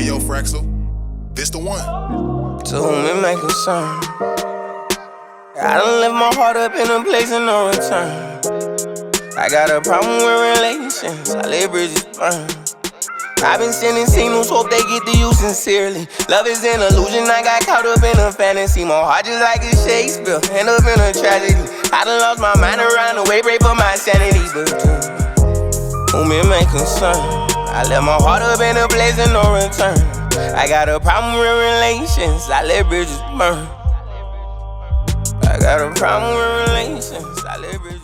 yo, Fraxel, this the one. To whom it may concern, I done left my heart up in a place of no return. I got a problem with relations, I let bridges burn. I've been sending signals, hope they get to you sincerely. Love is an illusion, I got caught up in a fantasy. My heart just like a Shakespeare, end up in a tragedy. I done lost my mind around the way, pray for my sanity. But to whom it may concern, I left my heart up in a place of no return. I got a problem with relations, I let bridges burn. I got a problem with relations, I let bridges burn.